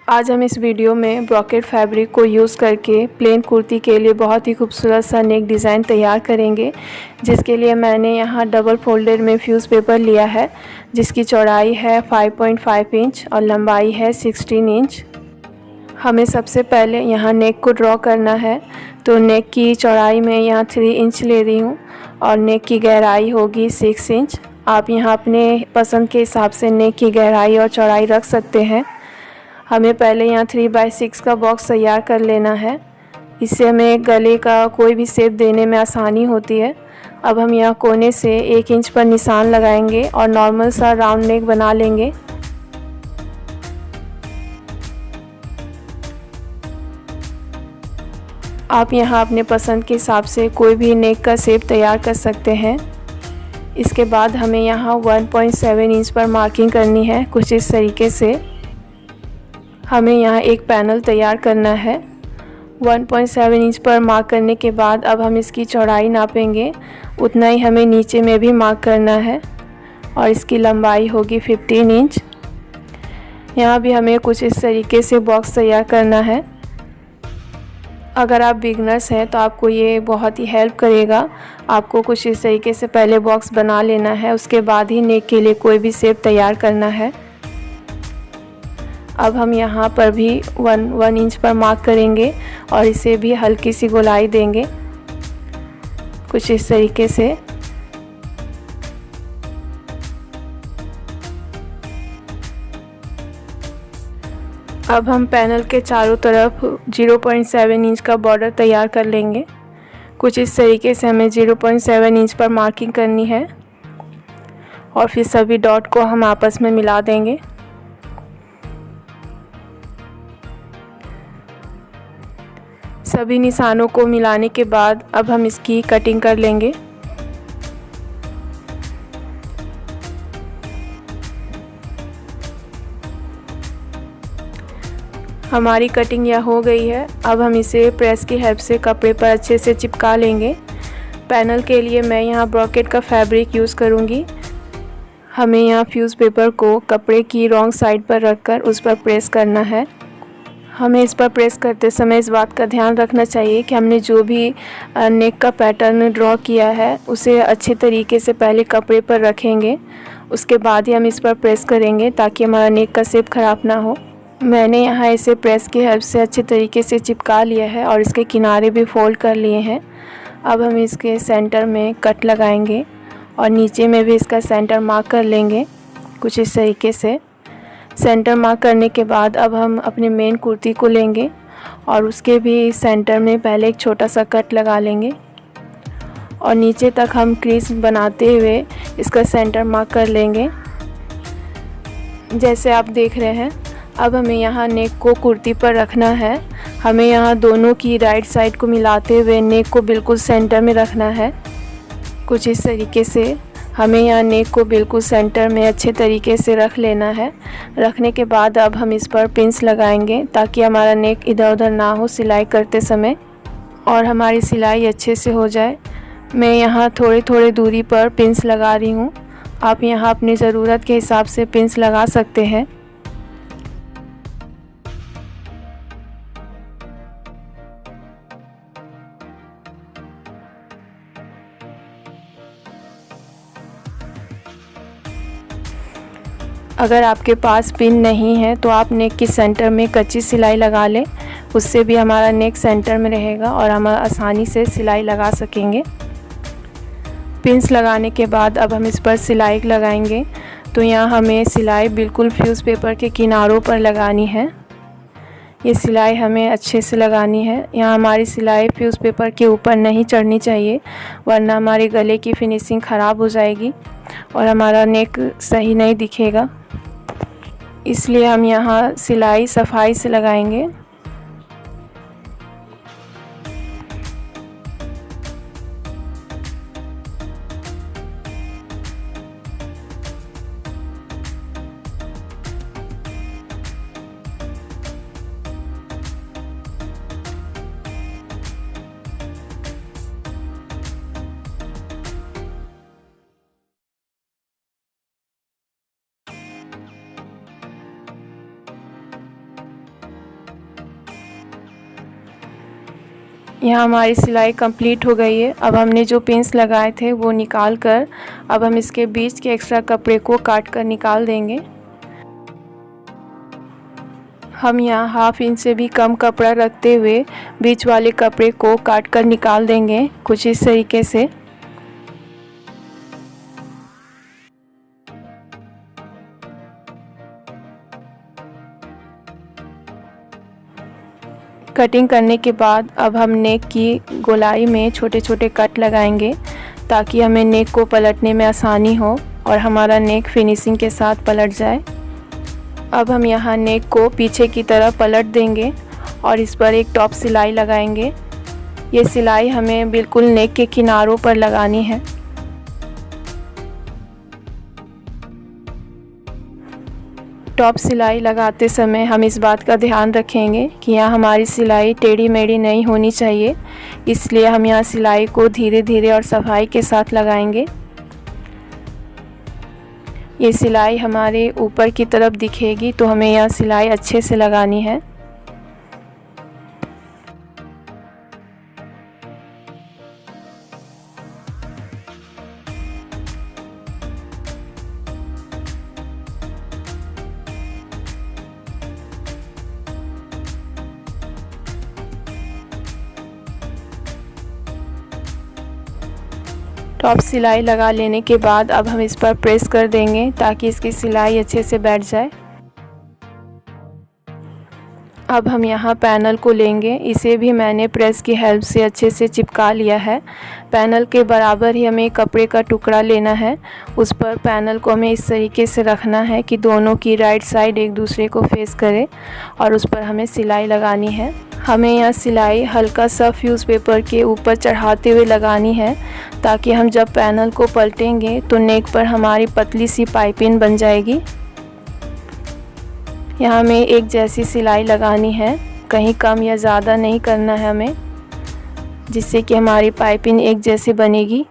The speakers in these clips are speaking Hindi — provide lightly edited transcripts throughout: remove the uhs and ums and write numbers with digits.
आज हम इस वीडियो में ब्रॉकेट फैब्रिक को यूज़ करके प्लेन कुर्ती के लिए बहुत ही खूबसूरत सा नेक डिज़ाइन तैयार करेंगे, जिसके लिए मैंने यहाँ डबल फोल्डेड में फ्यूज़ पेपर लिया है, जिसकी चौड़ाई है 5.5 इंच और लंबाई है 16 इंच। हमें सबसे पहले यहाँ नेक को ड्रॉ करना है, तो नेक की चौड़ाई में यहाँ 3 इंच ले रही हूँ और नेक की गहराई होगी 6 इंच। आप यहाँ अपने पसंद के हिसाब से नेक की गहराई और चौड़ाई रख सकते हैं। हमें पहले यहाँ 3/6 का बॉक्स तैयार कर लेना है। इससे हमें गले का कोई भी शेप देने में आसानी होती है। अब हम यहाँ कोने से 1 इंच पर निशान लगाएंगे और नॉर्मल सा राउंड नेक बना लेंगे। आप यहाँ अपने पसंद के हिसाब से कोई भी नेक का शेप तैयार कर सकते हैं। इसके बाद हमें यहाँ 1.7 इंच पर मार्किंग करनी है, कुछ इस तरीके से। हमें यहाँ एक पैनल तैयार करना है। 1.7 इंच पर मार्क करने के बाद अब हम इसकी चौड़ाई नापेंगे, उतना ही हमें नीचे में भी मार्क करना है और इसकी लंबाई होगी 15 इंच। यहाँ भी हमें कुछ इस तरीके से बॉक्स तैयार करना है। अगर आप बिगनर्स हैं तो आपको ये बहुत ही हेल्प करेगा। आपको कुछ इस तरीके से पहले बॉक्स बना लेना है, उसके बाद ही नेक के लिए कोई भी शेप तैयार करना है। अब हम यहाँ पर भी 1 इंच पर मार्क करेंगे और इसे भी हल्की सी गोलाई देंगे, कुछ इस तरीके से। अब हम पैनल के चारों तरफ 0.7 इंच का बॉर्डर तैयार कर लेंगे। कुछ इस तरीके से हमें 0.7 इंच पर मार्किंग करनी है और फिर सभी डॉट को हम आपस में मिला देंगे। सभी निशानों को मिलाने के बाद अब हम इसकी कटिंग कर लेंगे। हमारी कटिंग यह हो गई है। अब हम इसे प्रेस की हेल्प से कपड़े पर अच्छे से चिपका लेंगे। पैनल के लिए मैं यहाँ ब्रॉकेट का फैब्रिक यूज़ करूँगी। हमें यहाँ फ्यूज़ पेपर को कपड़े की रॉन्ग साइड पर रखकर उस पर प्रेस करना है। हमें इस पर प्रेस करते समय इस बात का ध्यान रखना चाहिए कि हमने जो भी नेक का पैटर्न ड्रॉ किया है उसे अच्छे तरीके से पहले कपड़े पर रखेंगे, उसके बाद ही हम इस पर प्रेस करेंगे ताकि हमारा नेक का शेप ख़राब ना हो। मैंने यहाँ इसे प्रेस की हेल्प से अच्छे तरीके से चिपका लिया है और इसके किनारे भी फोल्ड कर लिए हैं। अब हम इसके सेंटर में कट लगाएंगे और नीचे में भी इसका सेंटर मार्क कर लेंगे, कुछ इस तरीके से। सेंटर मार्क करने के बाद अब हम अपने मेन कुर्ती को लेंगे और उसके भी सेंटर में पहले एक छोटा सा कट लगा लेंगे और नीचे तक हम क्रीज बनाते हुए इसका सेंटर मार्क कर लेंगे, जैसे आप देख रहे हैं। अब हमें यहाँ नेक को कुर्ती पर रखना है। हमें यहाँ दोनों की राइट साइड को मिलाते हुए नेक को बिल्कुल सेंटर में रखना है, कुछ इस तरीके से। हमें यहाँ नेक को बिल्कुल सेंटर में अच्छे तरीके से रख लेना है। रखने के बाद अब हम इस पर पिंस लगाएंगे ताकि हमारा नेक इधर उधर ना हो सिलाई करते समय और हमारी सिलाई अच्छे से हो जाए। मैं यहाँ थोड़े थोड़े दूरी पर पिंस लगा रही हूँ। आप यहाँ अपनी ज़रूरत के हिसाब से पिंस लगा सकते हैं। अगर आपके पास पिन नहीं है तो आप नेक के सेंटर में कच्ची सिलाई लगा लें, उससे भी हमारा नेक सेंटर में रहेगा और हम आसानी से सिलाई लगा सकेंगे। पिंस लगाने के बाद अब हम इस पर सिलाई लगाएंगे, तो यहाँ हमें सिलाई बिल्कुल फ्यूज़ पेपर के किनारों पर लगानी है। ये सिलाई हमें अच्छे से लगानी है। यहाँ हमारी सिलाई फ्यूज़ पेपर के ऊपर नहीं चढ़नी चाहिए, वरना हमारे गले की फिनिशिंग ख़राब हो जाएगी और हमारा नेक सही नहीं दिखेगा। इसलिए हम यहाँ सिलाई सफाई से लगाएंगे। यहाँ हमारी सिलाई कंप्लीट हो गई है। अब हमने जो पिंस लगाए थे वो निकाल कर अब हम इसके बीच के एक्स्ट्रा कपड़े को काट कर निकाल देंगे। हम यहाँ हाफ इंच से भी कम कपड़ा रखते हुए बीच वाले कपड़े को काट कर निकाल देंगे कुछ इस तरीके से। कटिंग करने के बाद अब हम नेक की गोलाई में छोटे छोटे कट लगाएंगे ताकि हमें नेक को पलटने में आसानी हो और हमारा नेक फिनिशिंग के साथ पलट जाए। अब हम यहाँ नेक को पीछे की तरफ पलट देंगे और इस पर एक टॉप सिलाई लगाएंगे। ये सिलाई हमें बिल्कुल नेक के किनारों पर लगानी है। टॉप सिलाई लगाते समय हम इस बात का ध्यान रखेंगे कि यहाँ हमारी सिलाई टेढ़ी मेढ़ी नहीं होनी चाहिए, इसलिए हम यहाँ सिलाई को धीरे धीरे और सफाई के साथ लगाएंगे। ये सिलाई हमारे ऊपर की तरफ दिखेगी तो हमें यहाँ सिलाई अच्छे से लगानी है। टॉप सिलाई लगा लेने के बाद अब हम इस पर प्रेस कर देंगे ताकि इसकी सिलाई अच्छे से बैठ जाए। अब हम यहाँ पैनल को लेंगे, इसे भी मैंने प्रेस की हेल्प से अच्छे से चिपका लिया है। पैनल के बराबर ही हमें कपड़े का टुकड़ा लेना है, उस पर पैनल को हमें इस तरीके से रखना है कि दोनों की राइट साइड एक दूसरे को फेस करे और उस पर हमें सिलाई लगानी है। हमें यह सिलाई हल्का सा फ्यूज़ पेपर के ऊपर चढ़ाते हुए लगानी है ताकि हम जब पैनल को पलटेंगे तो नेक पर हमारी पतली सी पाइपिंग बन जाएगी। यहाँ हमें एक जैसी सिलाई लगानी है, कहीं कम या ज़्यादा नहीं करना है हमें, जिससे कि हमारी पाइपिंग एक जैसी बनेगी।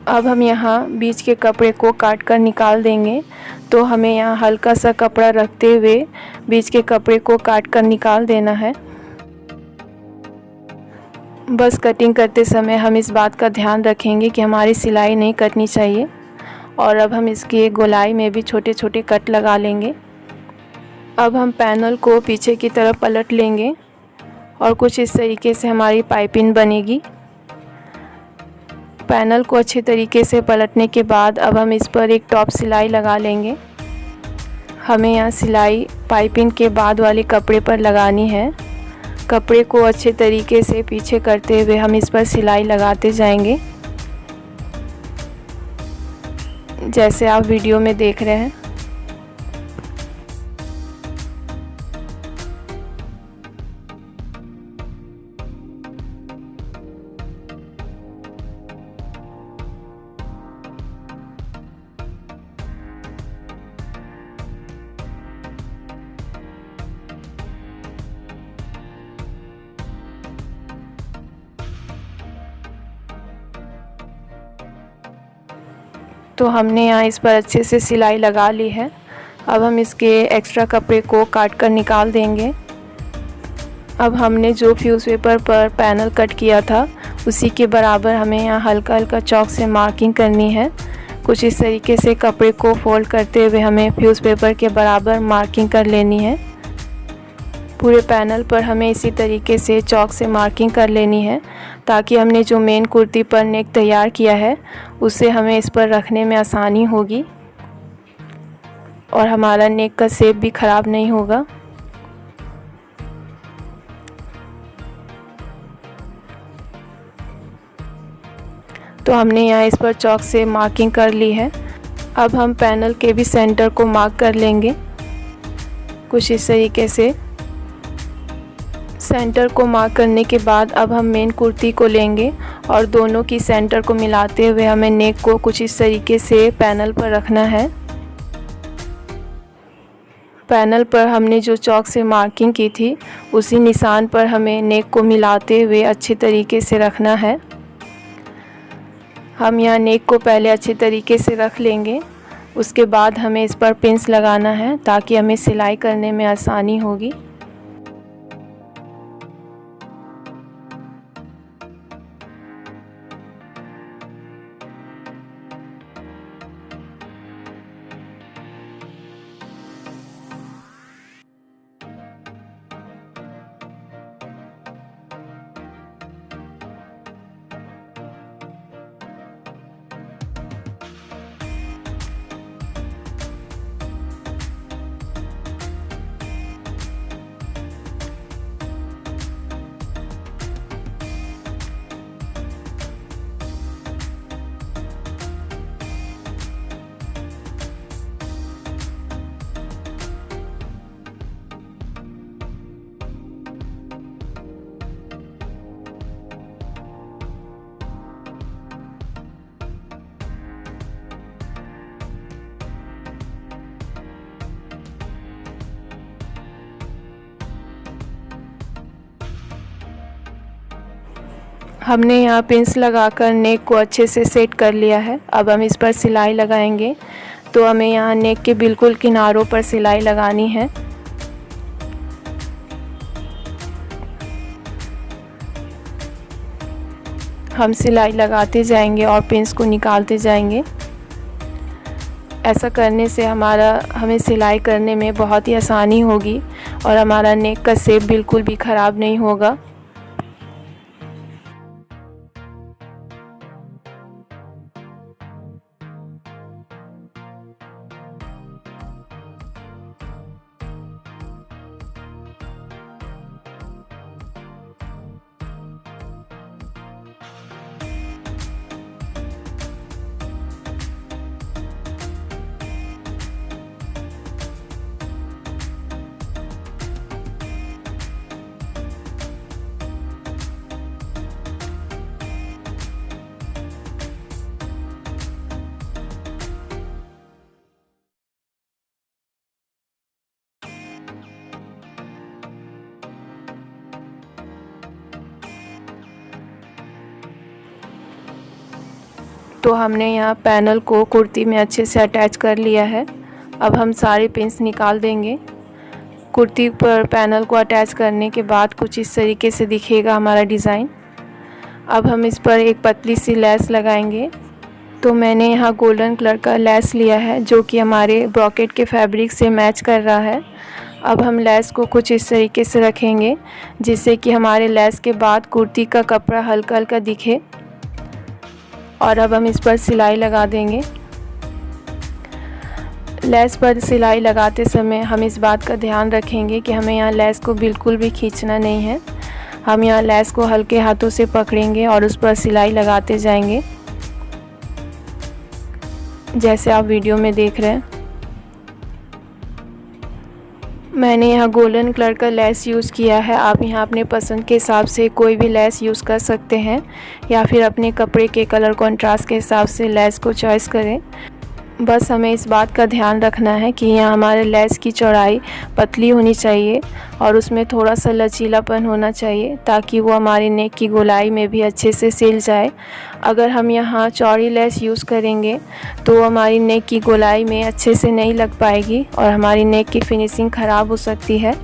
अब हम यहाँ बीच के कपड़े को काट कर निकाल देंगे, तो हमें यहाँ हल्का सा कपड़ा रखते हुए बीच के कपड़े को काट कर निकाल देना है। बस कटिंग करते समय हम इस बात का ध्यान रखेंगे कि हमारी सिलाई नहीं कटनी चाहिए। और अब हम इसके गोलाई में भी छोटे छोटे कट लगा लेंगे। अब हम पैनल को पीछे की तरफ पलट लेंगे और कुछ इस तरीके से हमारी पाइपिंग बनेगी। पैनल को अच्छे तरीके से पलटने के बाद अब हम इस पर एक टॉप सिलाई लगा लेंगे। हमें यहाँ सिलाई पाइपिंग के बाद वाले कपड़े पर लगानी है। कपड़े को अच्छे तरीके से पीछे करते हुए हम इस पर सिलाई लगाते जाएंगे, जैसे आप वीडियो में देख रहे हैं। तो हमने यहाँ इस पर अच्छे से सिलाई लगा ली है। अब हम इसके एक्स्ट्रा कपड़े को काट कर निकाल देंगे। अब हमने जो फ्यूज़ पेपर पर पैनल कट किया था उसी के बराबर हमें यहाँ हल्का हल्का चॉक से मार्किंग करनी है। कुछ इस तरीके से कपड़े को फोल्ड करते हुए हमें फ्यूज़ पेपर के बराबर मार्किंग कर लेनी है। पूरे पैनल पर हमें इसी तरीके से चॉक से मार्किंग कर लेनी है ताकि हमने जो मेन कुर्ती पर नेक तैयार किया है उसे हमें इस पर रखने में आसानी होगी और हमारा नेक का शेप भी ख़राब नहीं होगा। तो हमने यहाँ इस पर चॉक से मार्किंग कर ली है। अब हम पैनल के भी सेंटर को मार्क कर लेंगे कुछ इस तरीके से। सेंटर को मार्क करने के बाद अब हम मेन कुर्ती को लेंगे और दोनों की सेंटर को मिलाते हुए हमें नेक को कुछ इस तरीके से पैनल पर रखना है। पैनल पर हमने जो चॉक से मार्किंग की थी उसी निशान पर हमें नेक को मिलाते हुए अच्छे तरीके से रखना है। हम यहाँ नेक को पहले अच्छे तरीके से रख लेंगे, उसके बाद हमें इस पर पिंस लगाना है ताकि हमें सिलाई करने में आसानी होगी। हमने यहाँ पिंस लगाकर नेक को अच्छे से सेट कर लिया है। अब हम इस पर सिलाई लगाएंगे। तो हमें यहाँ नेक के बिल्कुल किनारों पर सिलाई लगानी है। हम सिलाई लगाते जाएंगे और पिंस को निकालते जाएंगे। ऐसा करने से हमें सिलाई करने में बहुत ही आसानी होगी और हमारा नेक का शेप बिल्कुल भी ख़राब नहीं होगा। तो हमने यहाँ पैनल को कुर्ती में अच्छे से अटैच कर लिया है। अब हम सारे पिंस निकाल देंगे। कुर्ती पर पैनल को अटैच करने के बाद कुछ इस तरीके से दिखेगा हमारा डिज़ाइन। अब हम इस पर एक पतली सी लेस लगाएंगे। तो मैंने यहाँ गोल्डन कलर का लेस लिया है जो कि हमारे ब्रॉकेट के फैब्रिक से मैच कर रहा है। अब हम लेस को कुछ इस तरीके से रखेंगे जिससे कि हमारे लेस के बाद कुर्ती का कपड़ा हल्का हल्का दिखे। और अब हम इस पर सिलाई लगा देंगे। लेस पर सिलाई लगाते समय हम इस बात का ध्यान रखेंगे कि हमें यहाँ लेस को बिल्कुल भी खींचना नहीं है। हम यहाँ लेस को हल्के हाथों से पकड़ेंगे और उस पर सिलाई लगाते जाएंगे, जैसे आप वीडियो में देख रहे हैं। मैंने यहाँ गोल्डन कलर का लेस यूज़ किया है। आप यहाँ अपने पसंद के हिसाब से कोई भी लेस यूज़ कर सकते हैं या फिर अपने कपड़े के कलर कॉन्ट्रास्ट के हिसाब से लेस को चॉइस करें। बस हमें इस बात का ध्यान रखना है कि यहाँ हमारे लेस की चौड़ाई पतली होनी चाहिए और उसमें थोड़ा सा लचीलापन होना चाहिए ताकि वो हमारी नेक की गोलाई में भी अच्छे से सिल जाए। अगर हम यहाँ चौड़ी लेस यूज़ करेंगे तो हमारी नेक की गोलाई में अच्छे से नहीं लग पाएगी और हमारी नेक की फिनिशिंग ख़राब हो सकती है।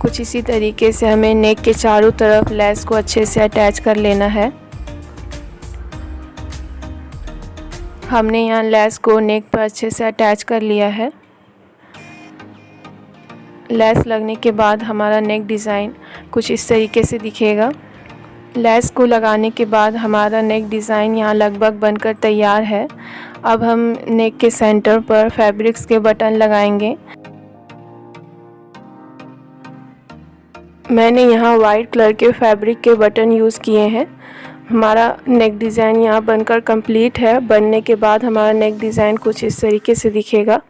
कुछ इसी तरीके से हमें नेक के चारों तरफ लेस को अच्छे से अटैच कर लेना है। हमने यहाँ लेस को नेक पर अच्छे से अटैच कर लिया है। लेस लगने के बाद हमारा नेक डिज़ाइन कुछ इस तरीके से दिखेगा। लेस को लगाने के बाद हमारा नेक डिज़ाइन यहाँ लगभग बनकर तैयार है। अब हम नेक के सेंटर पर फैब्रिक्स के बटन लगाएंगे। मैंने यहाँ वाइट कलर के फैब्रिक के बटन यूज़ किए हैं। हमारा नेक डिज़ाइन यहाँ बनकर कंप्लीट है। बनने के बाद हमारा नेक डिज़ाइन कुछ इस तरीके से दिखेगा।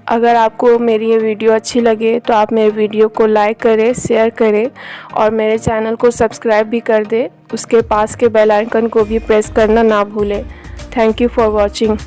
अगर आपको मेरी ये वीडियो अच्छी लगे तो आप मेरे वीडियो को लाइक करें, शेयर करें और मेरे चैनल को सब्सक्राइब भी कर दें। उसके पास के बेल आइकन को भी प्रेस करना ना भूलें। Thank you for watching.